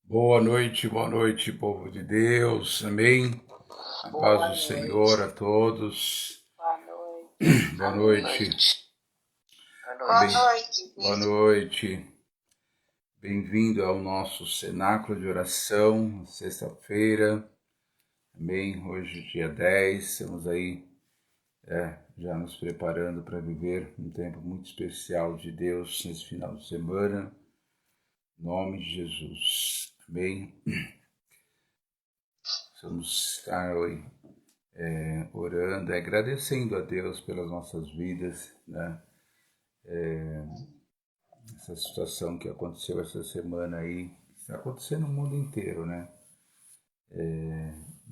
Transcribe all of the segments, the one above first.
Boa noite, povo de Deus, amém? A paz do Senhor a todos. Boa noite. Boa noite. Boa noite. Bem-vindo ao nosso cenáculo de oração, sexta-feira, amém? Hoje, dia 10, estamos aí já nos preparando para viver um tempo muito especial de Deus nesse final de semana, em nome de Jesus, amém? Vamos estar hoje orando, agradecendo a Deus pelas nossas vidas, né? Essa situação que aconteceu essa semana aí, está acontecendo no mundo inteiro, né?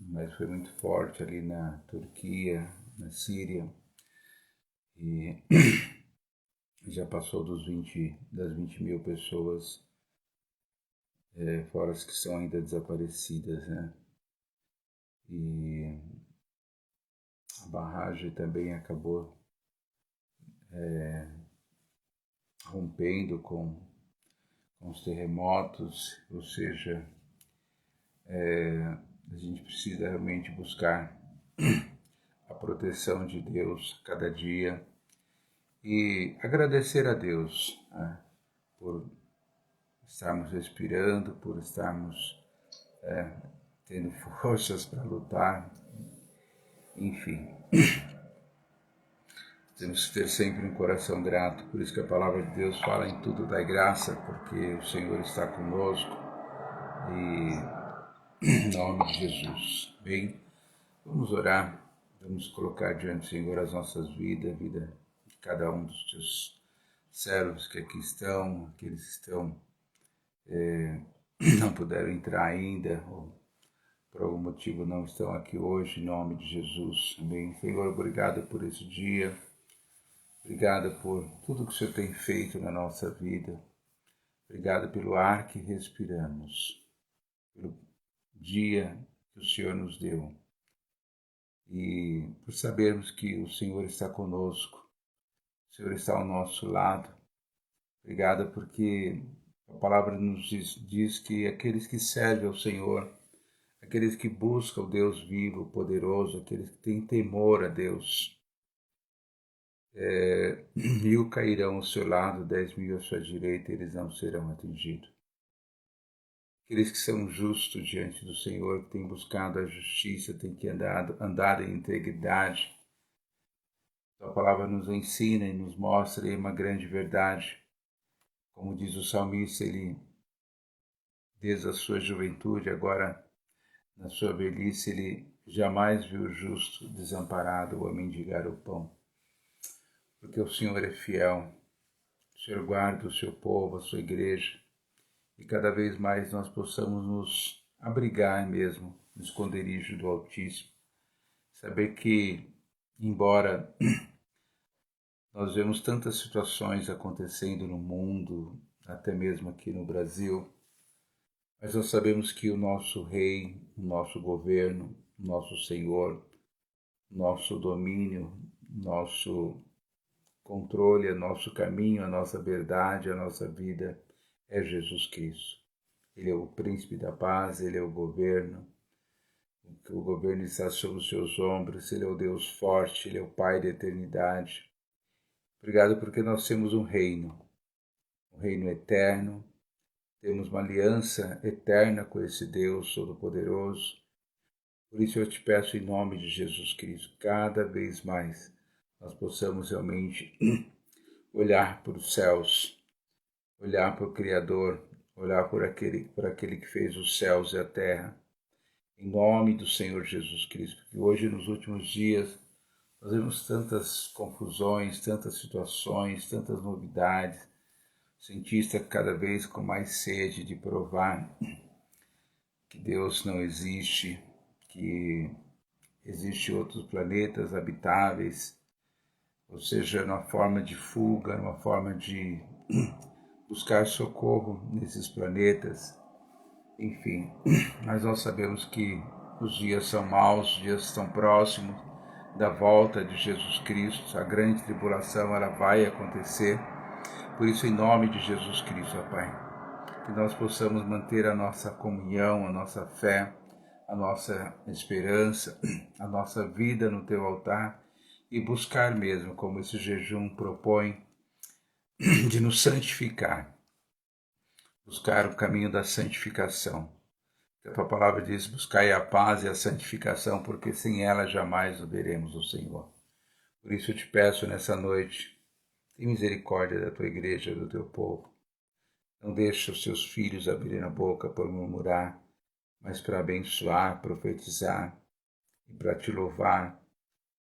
Mas foi muito forte ali na Turquia, na Síria, e já passou das 20 mil pessoas, fora as que são ainda desaparecidas, né? E a barragem também acabou rompendo com os terremotos, ou seja, a gente precisa realmente buscar a proteção de Deus cada dia e agradecer a Deus, né, por estarmos respirando, por estarmos tendo forças para lutar, enfim. Temos que ter sempre um coração grato, por isso que a palavra de Deus fala em tudo dai graça, porque o Senhor está conosco e em nome de Jesus. Bem, vamos orar, vamos colocar diante do Senhor as nossas vidas, a vida de cada um dos teus servos que aqui estão, aqueles que estão não puderam entrar ainda, ou por algum motivo não estão aqui hoje, em nome de Jesus. Amém. Senhor, obrigado por esse dia. Obrigado por tudo que o Senhor tem feito na nossa vida. Obrigado pelo ar que respiramos, pelo dia que o Senhor nos deu. E por sabermos que o Senhor está conosco, o Senhor está ao nosso lado. Obrigado porque a palavra nos diz que aqueles que servem ao Senhor, aqueles que buscam o Deus vivo, poderoso, aqueles que têm temor a Deus, 1.000 cairão ao seu lado, 10.000 à sua direita, e eles não serão atingidos. Aqueles que são justos diante do Senhor, que têm buscado a justiça, têm que andar em integridade. A palavra nos ensina e nos mostra uma grande verdade. Como diz o salmista, ele, desde a sua juventude, agora na sua velhice, ele jamais viu o justo desamparado ou a mendigar o pão. Porque o Senhor é fiel, o Senhor guarda o seu povo, a sua igreja, e cada vez mais nós possamos nos abrigar mesmo no esconderijo do Altíssimo. Saber que, embora nós vemos tantas situações acontecendo no mundo, até mesmo aqui no Brasil, mas nós sabemos que o nosso Rei, o nosso governo, o nosso Senhor, nosso domínio, nosso controle, nosso caminho, a nossa verdade, a nossa vida é Jesus Cristo. Ele é o príncipe da paz, ele é o governo está sobre os seus ombros, ele é o Deus forte, ele é o Pai da eternidade. Obrigado porque nós temos um reino eterno, temos uma aliança eterna com esse Deus Todo-Poderoso. Por isso eu te peço em nome de Jesus Cristo, cada vez mais nós possamos realmente olhar para os céus, olhar para o Criador, olhar por aquele que fez os céus e a terra, em nome do Senhor Jesus Cristo, porque hoje, nos últimos dias, nós vemos tantas confusões, tantas situações, tantas novidades, o cientista cada vez com mais sede de provar que Deus não existe, que existem outros planetas habitáveis, ou seja, numa forma de fuga, numa forma de buscar socorro nesses planetas. Enfim, mas nós sabemos que os dias são maus, os dias estão próximos da volta de Jesus Cristo, a grande tribulação ela vai acontecer. Por isso, em nome de Jesus Cristo, ó Pai, que nós possamos manter a nossa comunhão, a nossa fé, a nossa esperança, a nossa vida no teu altar e buscar mesmo, como esse jejum propõe, de nos santificar, buscar o caminho da santificação. A tua palavra diz, buscai a paz e a santificação, porque sem ela jamais o veremos o Senhor. Por isso eu te peço nessa noite, tem misericórdia da tua igreja, do teu povo. Não deixe os seus filhos abrirem a boca por murmurar, mas para abençoar, profetizar e para te louvar,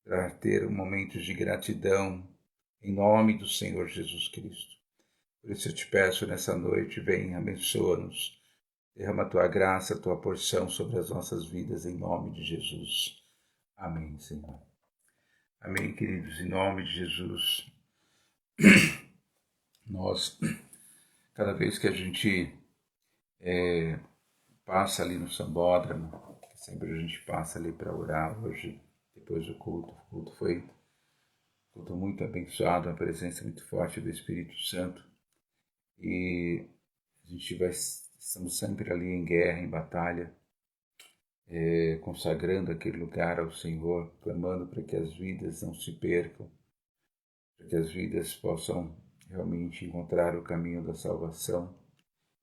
para ter momentos de gratidão, em nome do Senhor Jesus Cristo. Por isso eu te peço nessa noite, vem, abençoa-nos, derrama a tua graça, a tua porção sobre as nossas vidas, em nome de Jesus. Amém, Senhor. Amém, queridos, em nome de Jesus. Nós, cada vez que a gente passa ali no Sambódromo, sempre a gente passa ali para orar hoje, depois do culto. O culto foi um culto muito abençoado, uma presença muito forte do Espírito Santo. E a gente estamos sempre ali em guerra, em batalha, consagrando aquele lugar ao Senhor, clamando para que as vidas não se percam, para que as vidas possam realmente encontrar o caminho da salvação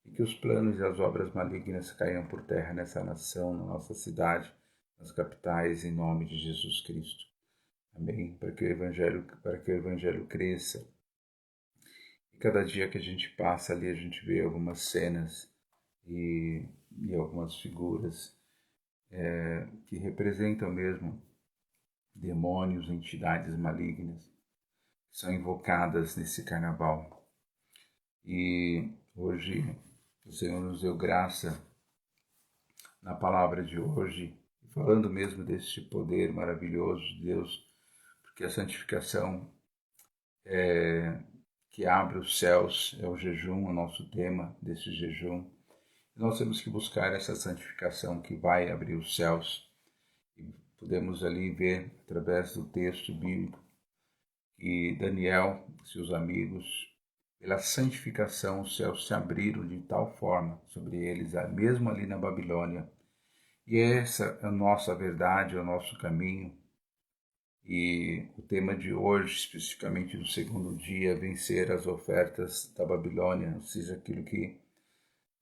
e que os planos e as obras malignas caiam por terra nessa nação, na nossa cidade, nas capitais, em nome de Jesus Cristo. Amém? Para que o Evangelho cresça. E cada dia que a gente passa ali, a gente vê algumas cenas e algumas figuras que representam mesmo demônios, entidades malignas, que são invocadas nesse carnaval. E hoje o Senhor nos deu graça na palavra de hoje, falando mesmo deste poder maravilhoso de Deus, porque a santificação que abre os céus é o jejum, o nosso tema desse jejum. Nós temos que buscar essa santificação que vai abrir os céus. E podemos ali ver, através do texto bíblico, que Daniel e seus amigos, pela santificação, os céus se abriram de tal forma sobre eles, mesmo ali na Babilônia. E essa é a nossa verdade, é o nosso caminho. E o tema de hoje, especificamente do segundo dia, é vencer as ofertas da Babilônia, ou seja, aquilo que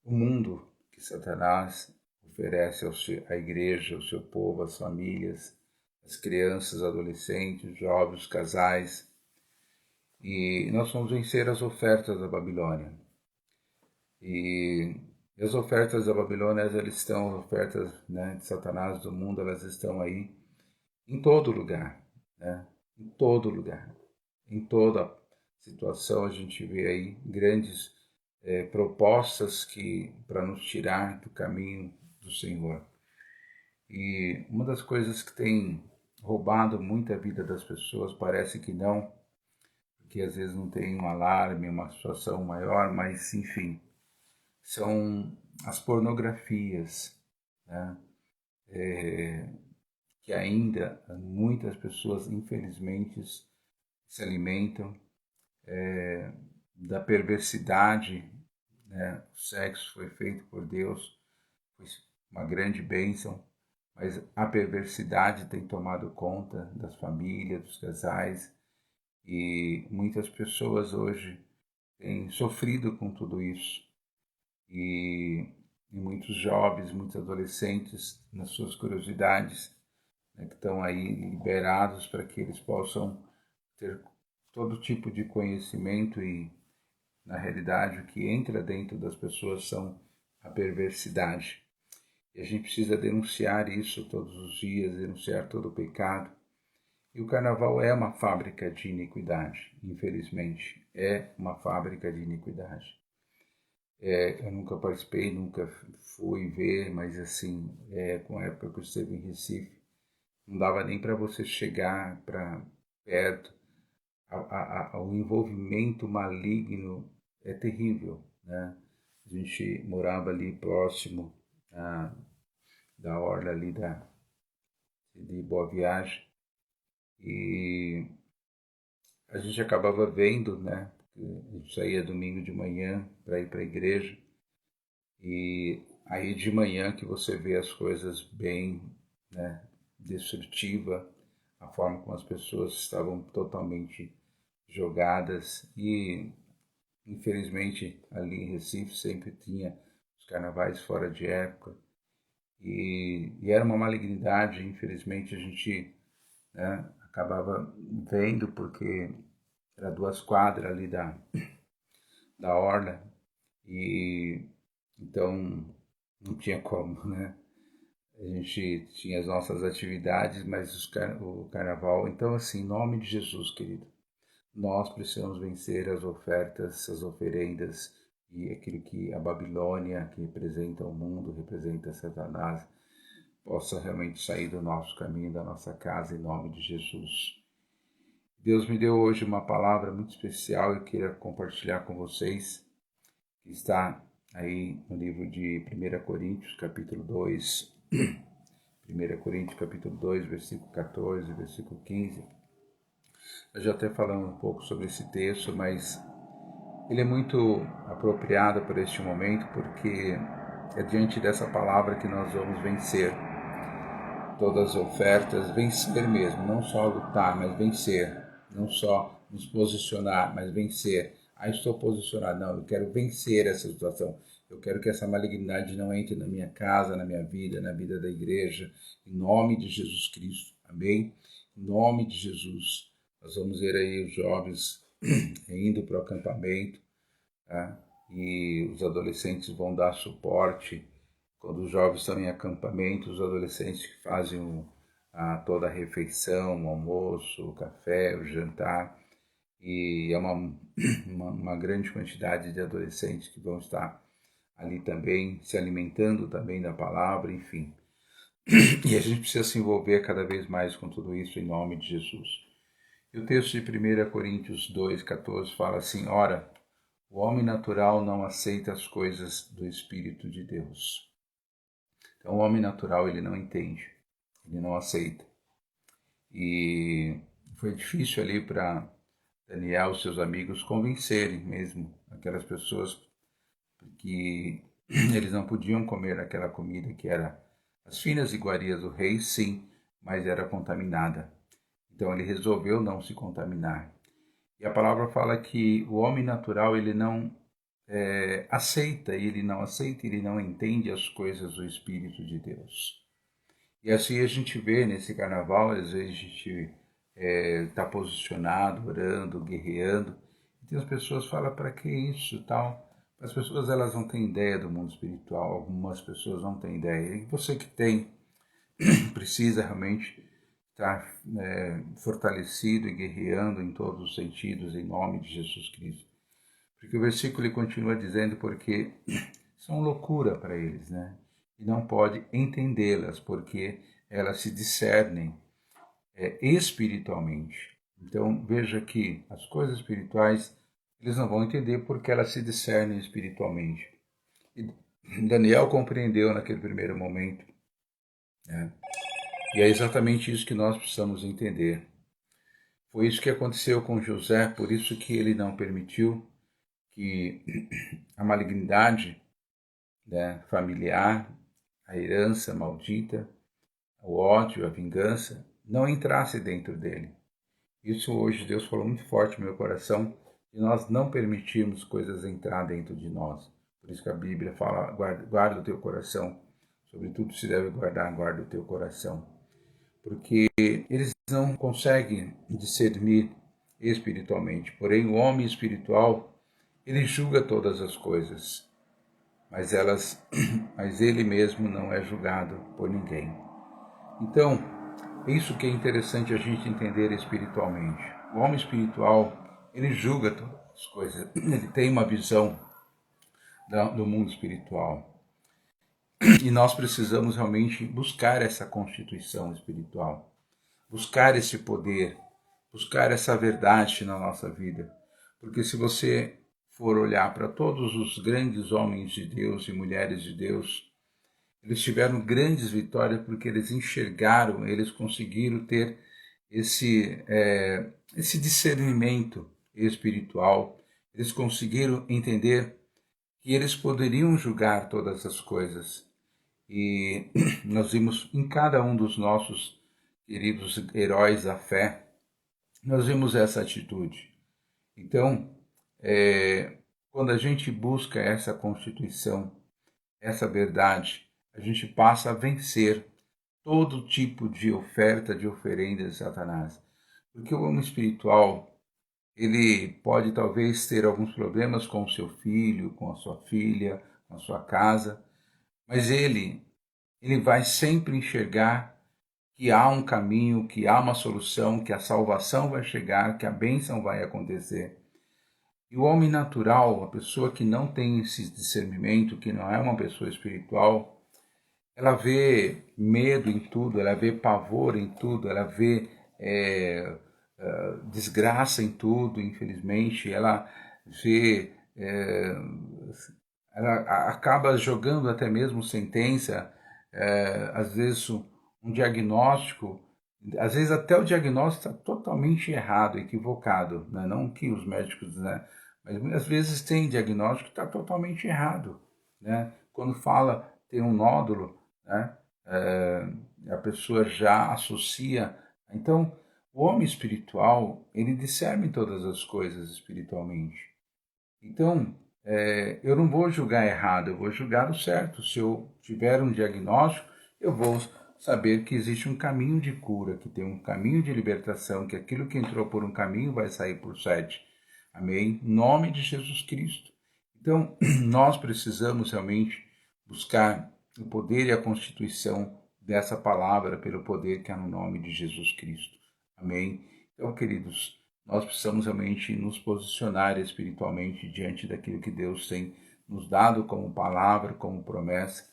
o mundo, que Satanás oferece à igreja, ao seu povo, às famílias, às crianças, adolescentes, jovens, casais. E nós vamos vencer as ofertas da Babilônia. E as ofertas da Babilônia, elas estão, as ofertas, né, de Satanás do mundo, elas estão aí em todo lugar, né? Em todo lugar. Em toda situação a gente vê aí grandes propostas que para nos tirar do caminho do Senhor. E uma das coisas que tem roubado muito a vida das pessoas, parece que não, porque às vezes não tem um alarme, uma situação maior, mas enfim, são as pornografias, né? Que ainda muitas pessoas, infelizmente, se alimentam da perversidade, né? O sexo foi feito por Deus, foi uma grande bênção, mas a perversidade tem tomado conta das famílias, dos casais, e muitas pessoas hoje têm sofrido com tudo isso. E muitos jovens, muitos adolescentes, nas suas curiosidades, né, que estão aí liberados para que eles possam ter todo tipo de conhecimento e, na realidade, o que entra dentro das pessoas são a perversidade. E a gente precisa denunciar isso todos os dias, denunciar todo o pecado. E o carnaval é uma fábrica de iniquidade, infelizmente. É uma fábrica de iniquidade. Eu nunca participei, nunca fui ver, mas assim, com a época que eu esteve em Recife, não dava nem para você chegar para perto. O envolvimento maligno é terrível, né? A gente morava ali próximo da orla ali de Boa Viagem e a gente acabava vendo, né? A gente saía domingo de manhã para ir para a igreja E aí de manhã que você vê as coisas bem, né, destrutiva, a forma como as pessoas estavam totalmente jogadas. E infelizmente ali em Recife sempre tinha os carnavais fora de época, e era uma malignidade. Infelizmente a gente, né, acabava vendo, porque era 2 quadras ali da orla, e então não tinha como, né? A gente tinha as nossas atividades, mas o carnaval. Então, assim, em nome de Jesus, querido, nós precisamos vencer as ofertas, as oferendas e aquilo que a Babilônia, que representa o mundo, representa Satanás, possa realmente sair do nosso caminho, da nossa casa, em nome de Jesus. Deus me deu hoje uma palavra muito especial e eu queria compartilhar com vocês, que está aí no livro de 1 Coríntios, capítulo 2, 1 Coríntios, capítulo 2, versículo 14, versículo 15. Eu já até falamos um pouco sobre esse texto, mas ele é muito apropriado para este momento, porque é diante dessa palavra que nós vamos vencer todas as ofertas, vencer mesmo, não só lutar, mas vencer, não só nos posicionar, mas vencer. Ah, estou posicionado, não, eu quero vencer essa situação, eu quero que essa malignidade não entre na minha casa, na minha vida, na vida da igreja, em nome de Jesus Cristo, amém? Em nome de Jesus. Nós vamos ver aí os jovens indo para o acampamento, tá? E os adolescentes vão dar suporte. Quando os jovens estão em acampamento, os adolescentes que fazem toda a refeição, o almoço, o café, o jantar, e é uma grande quantidade de adolescentes que vão estar ali também, se alimentando também da palavra, enfim. E a gente precisa se envolver cada vez mais com tudo isso em nome de Jesus. E o texto de 1 Coríntios 2,14 fala assim: ora, o homem natural não aceita as coisas do Espírito de Deus. Então o homem natural, ele não entende, ele não aceita. E foi difícil ali para Daniel e seus amigos convencerem mesmo aquelas pessoas que eles não podiam comer aquela comida que era as finas iguarias do rei, sim, mas era contaminada. Então ele resolveu não se contaminar. E a palavra fala que o homem natural, ele não ele não entende as coisas do Espírito de Deus. E assim a gente vê nesse carnaval, às vezes a gente está posicionado, orando, guerreando, e tem as pessoas que falam: para que isso, tal? As pessoas, elas não têm ideia do mundo espiritual, algumas pessoas não têm ideia. E você que tem, precisa realmente estar fortalecido e guerreando em todos os sentidos, em nome de Jesus Cristo. Porque o versículo ele continua dizendo: porque são loucura para eles, né? E não pode entendê-las, porque elas se discernem espiritualmente. Então veja que as coisas espirituais eles não vão entender, porque elas se discernem espiritualmente. E Daniel compreendeu naquele primeiro momento, né? E é exatamente isso que nós precisamos entender. Foi isso que aconteceu com José, por isso que ele não permitiu que a malignidade, né, familiar, a herança maldita, o ódio, a vingança, não entrasse dentro dele. Isso hoje Deus falou muito forte no meu coração, de nós não permitirmos coisas entrar dentro de nós. Por isso que a Bíblia fala: guarda o teu coração, sobre tudo se deve guardar, guarda o teu coração. Porque eles não conseguem discernir espiritualmente. Porém, o homem espiritual, ele julga todas as coisas, mas ele mesmo não é julgado por ninguém. Então, é isso que é interessante a gente entender espiritualmente. O homem espiritual, ele julga todas as coisas, ele tem uma visão do mundo espiritual. E nós precisamos realmente buscar essa constituição espiritual, buscar esse poder, buscar essa verdade na nossa vida. Porque se você for olhar para todos os grandes homens de Deus e mulheres de Deus, eles tiveram grandes vitórias porque eles enxergaram, eles conseguiram ter esse discernimento espiritual, eles conseguiram entender que eles poderiam julgar todas as coisas. E nós vimos em cada um dos nossos queridos heróis da fé, nós vimos essa atitude. Então, quando a gente busca essa constituição, essa verdade, a gente passa a vencer todo tipo de oferta, de oferenda de Satanás. Porque o homem espiritual, ele pode talvez ter alguns problemas com o seu filho, com a sua filha, com a sua casa, mas ele vai sempre enxergar que há um caminho, que há uma solução, que a salvação vai chegar, que a bênção vai acontecer. E o homem natural, a pessoa que não tem esse discernimento, que não é uma pessoa espiritual, ela vê medo em tudo, ela vê pavor em tudo, ela vê desgraça em tudo, infelizmente, ela vê, ela acaba jogando até mesmo sentença, às vezes um diagnóstico, às vezes até o diagnóstico está totalmente errado, equivocado, né? Não que os médicos, né? Mas às vezes tem diagnóstico que está totalmente errado, né? Quando fala tem um nódulo, né? A pessoa já associa. Então, o homem espiritual, ele discerne todas as coisas espiritualmente. Então, eu não vou julgar errado, eu vou julgar o certo. Se eu tiver um diagnóstico, eu vou saber que existe um caminho de cura, que tem um caminho de libertação, que aquilo que entrou por um caminho vai sair por 7. Amém? Em nome de Jesus Cristo. Então, nós precisamos realmente buscar o poder e a constituição dessa palavra pelo poder que há no nome de Jesus Cristo. Amém? Então, queridos, nós precisamos realmente nos posicionar espiritualmente diante daquilo que Deus tem nos dado como palavra, como promessa.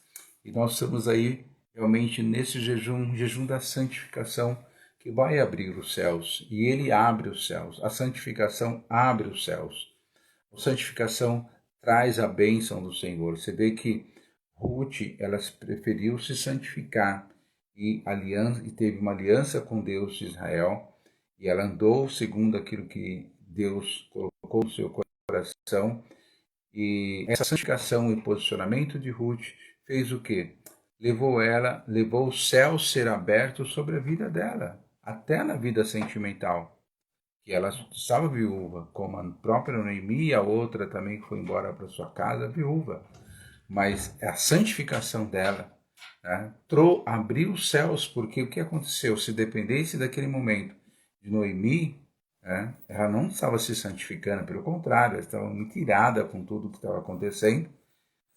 E nós estamos aí realmente nesse jejum da santificação, que vai abrir os céus. E ele abre os céus. A santificação abre os céus. A santificação traz a bênção do Senhor. Você vê que Ruth, ela preferiu se santificar e teve uma aliança com Deus de Israel, e ela andou segundo aquilo que Deus colocou no seu coração. E essa santificação e posicionamento de Ruth fez o quê? Levou o céu ser aberto sobre a vida dela, até na vida sentimental. Que ela estava viúva, como a própria Noemi, e a outra também que foi embora para sua casa, viúva. Mas a santificação dela, né, abriu os céus, porque o que aconteceu? Se dependesse daquele momento de Noemi, né, ela não estava se santificando, pelo contrário, ela estava muito irada com tudo que estava acontecendo.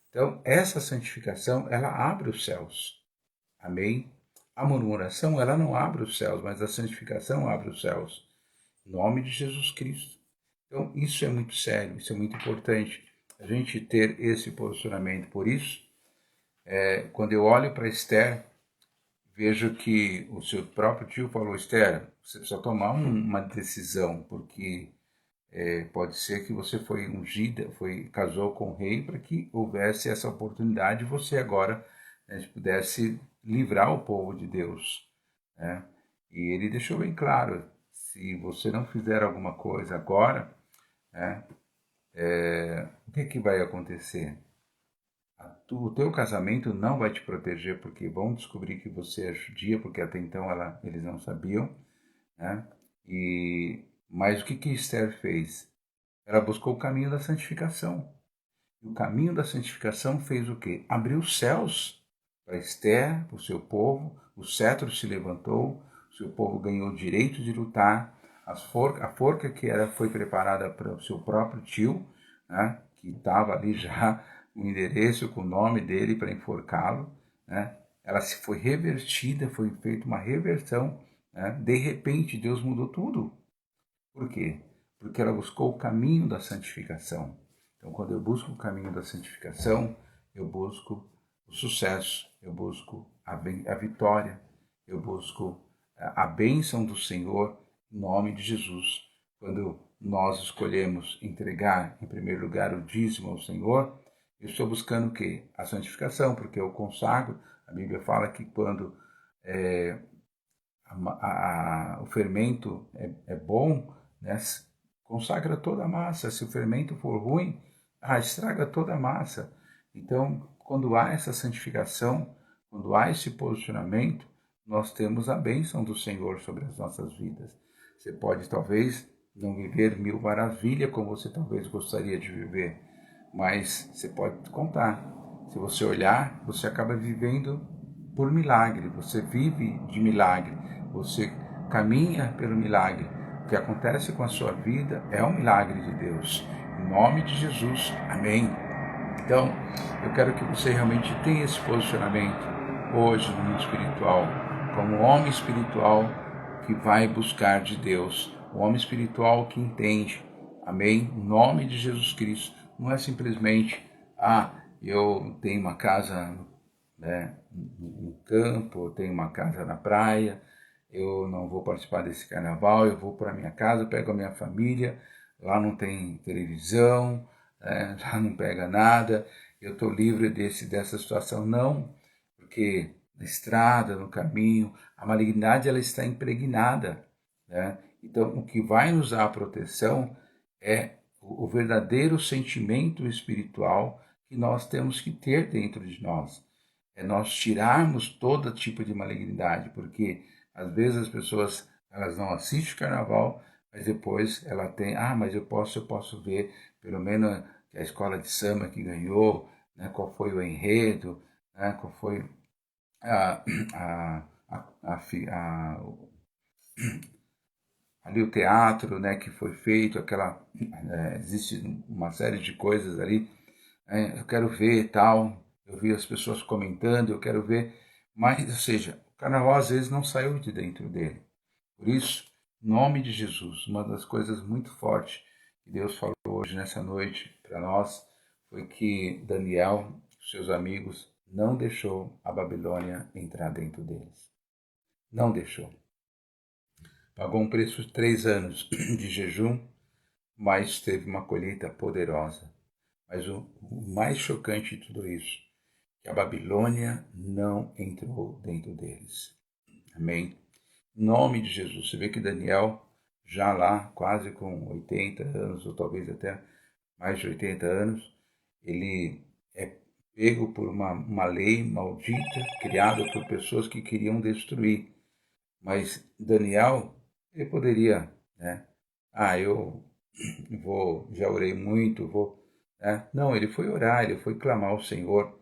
Então, essa santificação, ela abre os céus. Amém? A murmuração, ela não abre os céus, mas a santificação abre os céus. Em nome de Jesus Cristo. Então, isso é muito sério, isso é muito importante, a gente ter esse posicionamento. Por isso, quando eu olho para Esther, vejo que o seu próprio tio falou: Esther, você precisa tomar uma decisão, porque pode ser que você foi ungida, casou com o rei para que houvesse essa oportunidade e você agora, né, pudesse livrar o povo de Deus. Né? E ele deixou bem claro: se você não fizer alguma coisa agora, né, o que vai acontecer? O teu casamento não vai te proteger, porque vão descobrir que você é judia, porque até então eles não sabiam, né? Mas o que Esther fez? Ela buscou o caminho da santificação. E o caminho da santificação fez o quê? Abriu os céus para Esther, para o seu povo, o cetro se levantou, o seu povo ganhou o direito de lutar, a forca que foi preparada para o seu próprio tio, né, que estava ali já o endereço com o nome dele para enforcá-lo, né, ela se foi revertida, foi feita uma reversão, né, de repente Deus mudou tudo. Por quê? Porque ela buscou o caminho da santificação. Então, quando eu busco o caminho da santificação, eu busco o sucesso, eu busco a vitória, eu busco a bênção do Senhor em nome de Jesus. Quando nós escolhemos entregar, em primeiro lugar, o dízimo ao Senhor, eu estou buscando o quê? A santificação, porque eu consagro. A Bíblia fala que quando o fermento é bom, né, consagra toda a massa. Se o fermento for ruim, estraga toda a massa. Então, quando há essa santificação, quando há esse posicionamento, nós temos a bênção do Senhor sobre as nossas vidas. Você pode talvez não viver mil maravilhas como você talvez gostaria de viver, mas você pode contar. Se você olhar, você acaba vivendo por milagre, você vive de milagre, você caminha pelo milagre. O que acontece com a sua vida é um milagre de Deus. Em nome de Jesus, amém. Então, eu quero que você realmente tenha esse posicionamento hoje no mundo espiritual, como um homem espiritual que vai buscar de Deus, um homem espiritual que entende, amém? Em nome de Jesus Cristo, não é simplesmente, eu tenho uma casa, né, no campo, eu tenho uma casa na praia, eu não vou participar desse carnaval, eu vou para minha casa, pego a minha família, lá não tem televisão, lá não pega nada, eu estou livre dessa situação. Não, porque na estrada, no caminho, a malignidade ela está impregnada. Né? Então, o que vai nos dar a proteção é o verdadeiro sentimento espiritual que nós temos que ter dentro de nós. É nós tirarmos todo tipo de malignidade, porque às vezes as pessoas elas não assistem o carnaval, mas depois ela tem, mas eu posso ver pelo menos a escola de samba que ganhou, né, qual foi o enredo, né, qual foi a, a, ali o teatro, né, que foi feito, existe uma série de coisas ali, eu quero ver tal, eu vi as pessoas comentando, eu quero ver, mas, ou seja, o carnaval às vezes não saiu de dentro dele. Por isso, em nome de Jesus, uma das coisas muito fortes que Deus falou hoje nessa noite para nós foi que Daniel, seus amigos, não deixou a Babilônia entrar dentro deles. Não deixou. Pagou um preço de 3 anos de jejum, mas teve uma colheita poderosa. Mas o mais chocante de tudo isso, que a Babilônia não entrou dentro deles. Amém? Em nome de Jesus. Você vê que Daniel, já lá, quase com 80 anos, ou talvez até mais de 80 anos, ele é pego por uma lei maldita, criada por pessoas que queriam destruir. Mas Daniel, ele poderia, né? Eu já orei muito, né? Não, ele foi orar, ele foi clamar ao Senhor.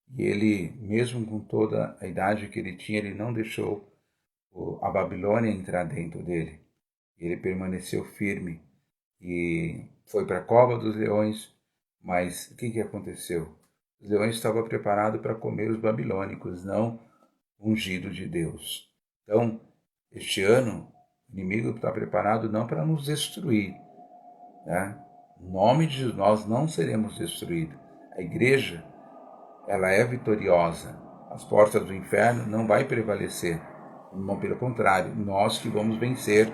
E ele, mesmo com toda a idade que ele tinha, ele não deixou a Babilônia entrar dentro dele. Ele permaneceu firme e foi para a cova dos leões, mas o que aconteceu? Os leões estavam preparados para comer os babilônicos, não ungido de Deus. Então, este ano, o inimigo está preparado não para nos destruir. Né? Em nome de Jesus, nós não seremos destruídos. A igreja, ela é vitoriosa. As portas do inferno não vai prevalecer. Não, pelo contrário, nós que vamos vencer,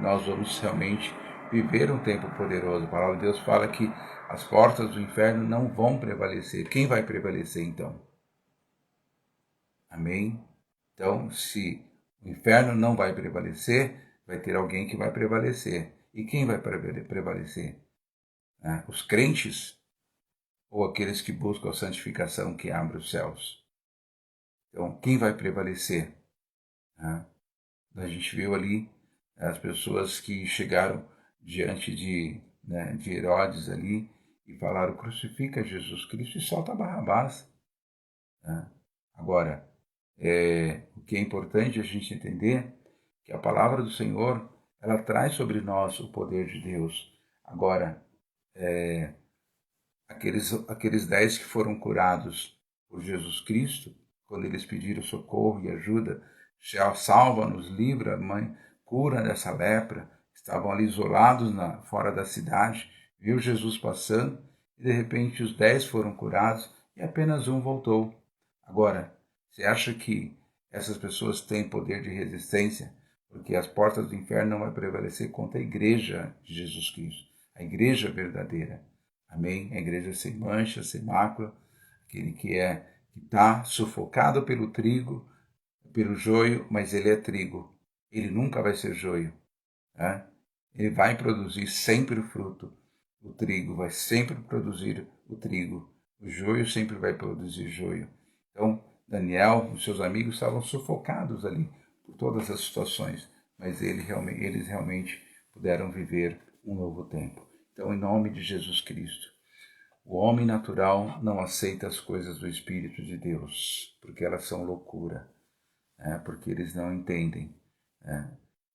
nós vamos realmente viver um tempo poderoso. A palavra de Deus fala que as portas do inferno não vão prevalecer. Quem vai prevalecer então? Amém? Então, se o inferno não vai prevalecer, vai ter alguém que vai prevalecer. E quem vai prevalecer? Os crentes ou aqueles que buscam a santificação que abre os céus? Então, quem vai prevalecer? A gente viu ali as pessoas que chegaram diante de Herodes ali e falaram: crucifica Jesus Cristo e solta Barrabás. Agora, o que é importante a gente entender que a palavra do Senhor ela traz sobre nós o poder de Deus. Agora, aqueles 10 que foram curados por Jesus Cristo, quando eles pediram socorro e ajuda, salva-nos, livra, mãe, cura dessa lepra, estavam ali isolados fora da cidade, viu Jesus passando e de repente os 10 foram curados e apenas um voltou. Agora, você acha que essas pessoas têm poder de resistência? Porque as portas do inferno não vão prevalecer contra a igreja de Jesus Cristo, a igreja verdadeira. Amém? A igreja sem mancha, sem mácula, aquele que está sufocado pelo trigo, pelo joio, mas ele é trigo. Ele nunca vai ser joio. Né? Ele vai produzir sempre o fruto. o trigo vai sempre produzir o trigo, o joio sempre vai produzir joio. Então, Daniel e seus amigos estavam sufocados ali por todas as situações, mas eles realmente puderam viver um novo tempo. Então, em nome de Jesus Cristo, o homem natural não aceita as coisas do Espírito de Deus, porque elas são loucura, porque eles não entendem.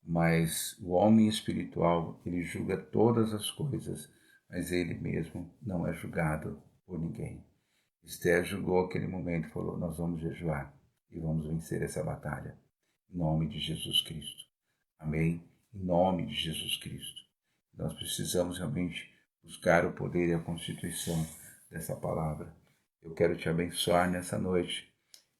Mas o homem espiritual, ele julga todas as coisas, mas ele mesmo não é julgado por ninguém. Esther julgou aquele momento e falou, nós vamos jejuar e vamos vencer essa batalha. Em nome de Jesus Cristo. Amém? Em nome de Jesus Cristo. Nós precisamos realmente buscar o poder e a constituição dessa palavra. Eu quero te abençoar nessa noite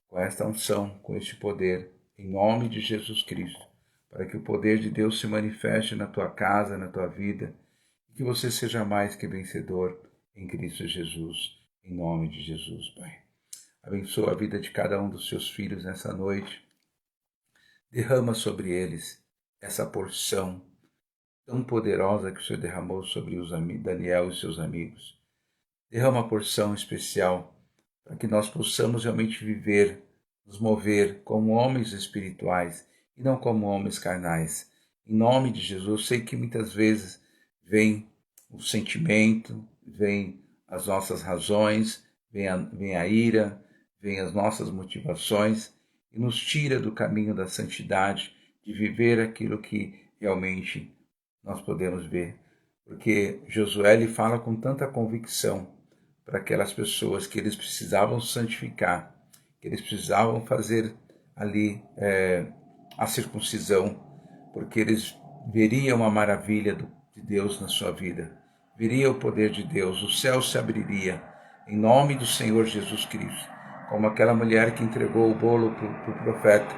com esta unção, com este poder, em nome de Jesus Cristo, para que o poder de Deus se manifeste na tua casa, na tua vida, e que você seja mais que vencedor em Cristo Jesus, em nome de Jesus, Pai. Abençoa a vida de cada um dos seus filhos nessa noite. Derrama sobre eles essa porção tão poderosa que o Senhor derramou sobre Daniel e seus amigos. Derrama a porção especial para que nós possamos realmente viver, nos mover como homens espirituais e não como homens carnais. Em nome de Jesus, sei que muitas vezes vem o sentimento, vem as nossas razões, vem a ira, vem as nossas motivações e nos tira do caminho da santidade, de viver aquilo que realmente nós podemos ver. Porque Josué ele fala com tanta convicção para aquelas pessoas que eles precisavam santificar, que eles precisavam fazer ali a circuncisão, porque eles veriam a maravilha de Deus na sua vida, viria o poder de Deus, o céu se abriria, em nome do Senhor Jesus Cristo, como aquela mulher que entregou o bolo para o profeta,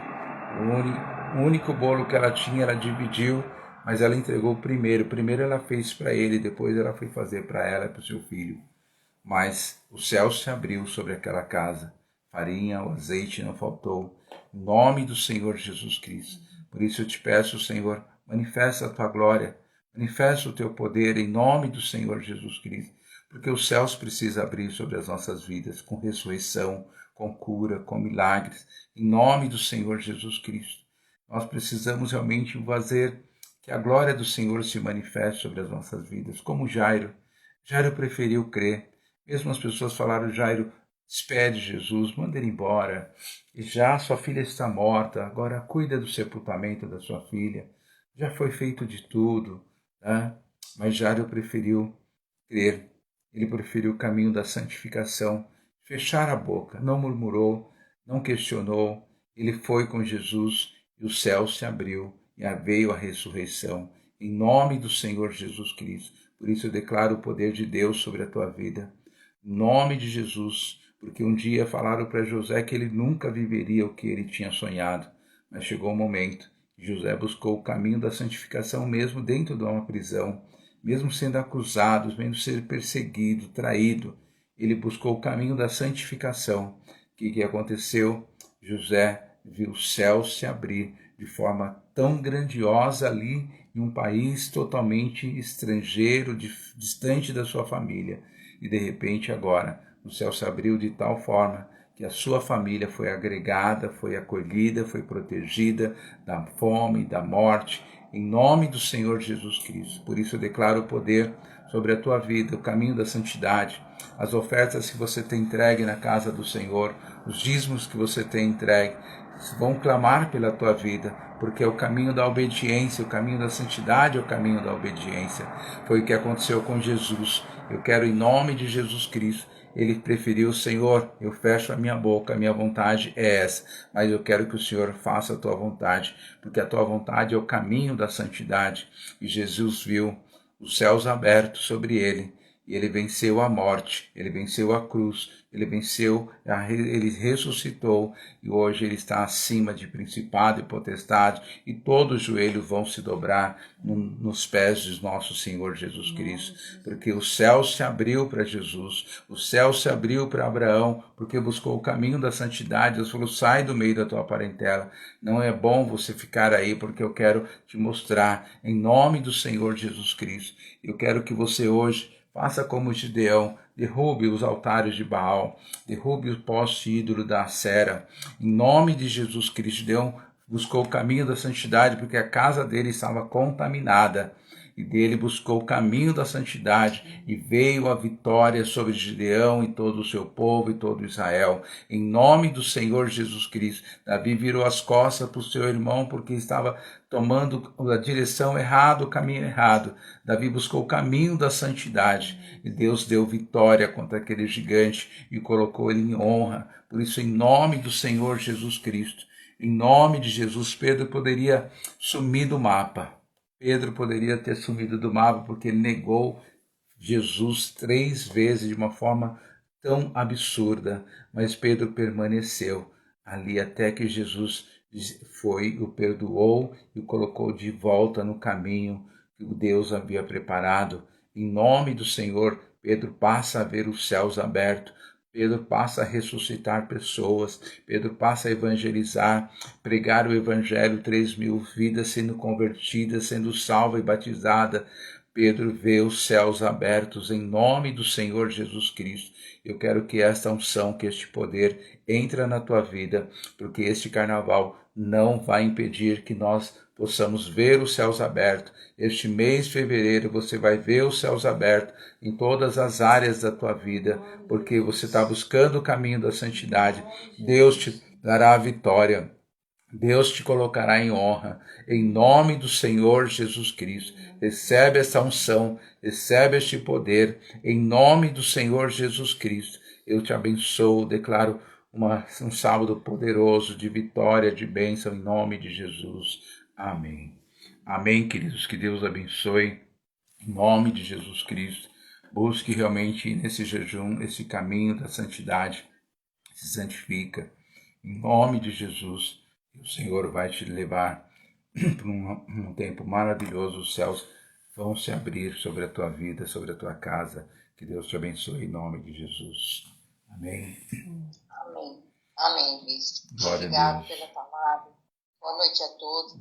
o único bolo que ela tinha, ela dividiu, mas ela entregou o primeiro ela fez para ele, depois ela foi fazer para ela e para o seu filho. Mas o céu se abriu sobre aquela casa, farinha, o azeite não faltou, em nome do Senhor Jesus Cristo. Por isso eu te peço, Senhor, manifesta a tua glória, manifesta o teu poder em nome do Senhor Jesus Cristo, porque os céus precisam abrir sobre as nossas vidas, com ressurreição, com cura, com milagres, em nome do Senhor Jesus Cristo. Nós precisamos realmente fazer que a glória do Senhor se manifeste sobre as nossas vidas, como Jairo. Jairo preferiu crer. Mesmo as pessoas falaram, Jairo, despede Jesus, manda ele embora. E já sua filha está morta, agora cuida do sepultamento da sua filha. Já foi feito de tudo. Né? Mas Jairo preferiu crer. Ele preferiu o caminho da santificação. Fechar a boca, não murmurou, não questionou. Ele foi com Jesus e o céu se abriu e veio a ressurreição. Em nome do Senhor Jesus Cristo. Por isso eu declaro o poder de Deus sobre a tua vida. Em nome de Jesus, porque um dia falaram para José que ele nunca viveria o que ele tinha sonhado, mas chegou o momento que José buscou o caminho da santificação mesmo dentro de uma prisão, mesmo sendo acusado, mesmo sendo perseguido, traído, ele buscou o caminho da santificação. O que aconteceu? José viu o céu se abrir de forma tão grandiosa ali em um país totalmente estrangeiro, distante da sua família. E de repente agora o céu se abriu de tal forma que a sua família foi agregada, foi acolhida, foi protegida da fome, da morte, em nome do Senhor Jesus Cristo. Por isso eu declaro o poder sobre a tua vida, o caminho da santidade, as ofertas que você tem entregue na casa do Senhor, os dízimos que você tem entregue, vão clamar pela tua vida, porque é o caminho da obediência, o caminho da santidade é o caminho da obediência. Foi o que aconteceu com Jesus. Eu quero, em nome de Jesus Cristo, ele preferiu, Senhor, eu fecho a minha boca, a minha vontade é essa, mas eu quero que o Senhor faça a tua vontade, porque a tua vontade é o caminho da santidade. E Jesus viu os céus abertos sobre ele, e ele venceu a morte, ele venceu a cruz, ele ressuscitou, e hoje ele está acima de principado e potestade, e todos os joelhos vão se dobrar nos pés de nosso Senhor Jesus Cristo, porque o céu se abriu para Jesus, o céu se abriu para Abraão, porque buscou o caminho da santidade. Deus falou, sai do meio da tua parentela, não é bom você ficar aí, porque eu quero te mostrar, em nome do Senhor Jesus Cristo, eu quero que você hoje Faça como Gideão, derrube os altares de Baal, derrube o poste ídolo da Acera. Em nome de Jesus Cristo, Gideão buscou o caminho da santidade porque a casa dele estava contaminada. E dele buscou o caminho da santidade e veio a vitória sobre Gideão e todo o seu povo e todo Israel. Em nome do Senhor Jesus Cristo, Davi virou as costas para o seu irmão porque estava tomando a direção errada, o caminho errado. Davi buscou o caminho da santidade e Deus deu vitória contra aquele gigante e colocou ele em honra. Por isso, em nome do Senhor Jesus Cristo, em nome de Jesus, Pedro poderia sumir do mapa. Pedro poderia ter sumido do mapa porque ele negou Jesus 3 vezes de uma forma tão absurda, mas Pedro permaneceu ali até que Jesus o perdoou e o colocou de volta no caminho que Deus havia preparado. Em nome do Senhor, Pedro passa a ver os céus abertos, Pedro passa a ressuscitar pessoas, Pedro passa a evangelizar, pregar o evangelho, 3.000 vidas sendo convertidas, sendo salva e batizada. Pedro vê os céus abertos em nome do Senhor Jesus Cristo. Eu quero que esta unção, que este poder entre na tua vida, porque este carnaval não vai impedir que nós possamos ver os céus abertos. Este mês de fevereiro você vai ver os céus abertos em todas as áreas da tua vida, porque você está buscando o caminho da santidade. Deus te dará a vitória. Deus te colocará em honra, em nome do Senhor Jesus Cristo. Recebe essa unção, recebe este poder, em nome do Senhor Jesus Cristo. Eu te abençoo, declaro um sábado poderoso de vitória, de bênção, em nome de Jesus. Amém. Amém, queridos, que Deus abençoe, em nome de Jesus Cristo. Busque realmente nesse jejum, esse caminho da santidade, se santifica, em nome de Jesus. O Senhor vai te levar para um tempo maravilhoso. Os céus vão se abrir sobre a tua vida, sobre a tua casa. Que Deus te abençoe em nome de Jesus. Amém. Amém. Amém, Bispo. Glória Obrigado a Deus. pela palavra. Boa noite a todos.